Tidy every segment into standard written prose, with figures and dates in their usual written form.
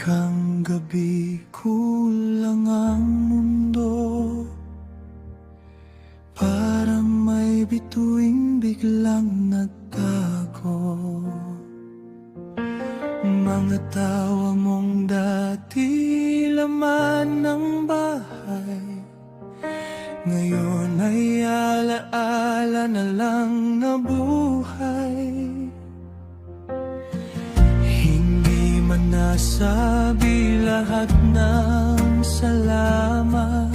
Ikang gabi, kulang ang mundo. Parang may bituing biglang nagtago. Mga tawa mong dati laman ng bahay, ngayon ay alaala na lang na buhay. Hindi man nasabi lahat ng salamat,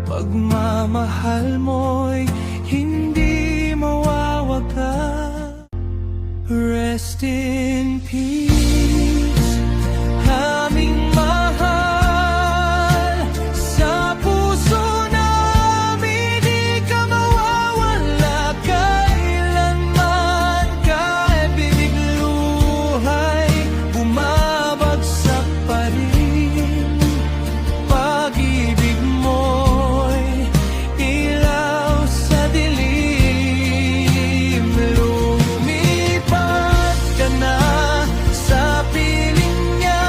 pagmamahal mo'y hindi mawawagas. Rest in peace, aming mahal. Sa puso namin di ka mawawala kailanman. Kahit bibig luhay, bumabagsak pa rin. Pag-ibig mo'y ilaw sa dilim. Lumipat ka na sa piling niya.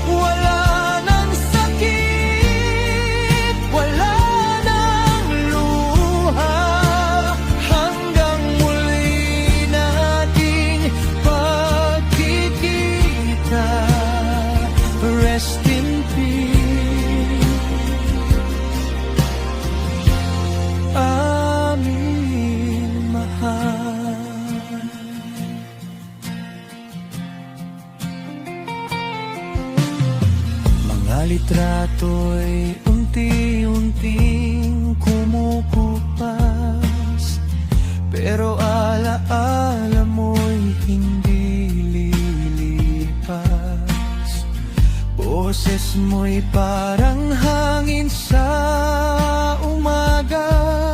Wala nang sakit, wala nang luha. Hanggang muli nating pagkikita. Rest in peace, aming mahal. Mga litrato'y unti-unting kumukupas, pero alaala mo'y hindi lilipas. Boses mo'y parang hangin sa umaga,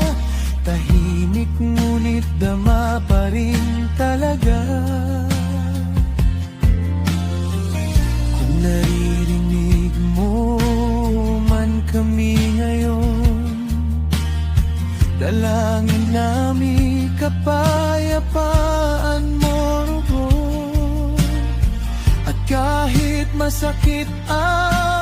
tahimik ngunit dama pa rin talaga. Kung naririnig mo man kami ngayon, dalangin namin kapayapaan mo roon. At kahit masakit ang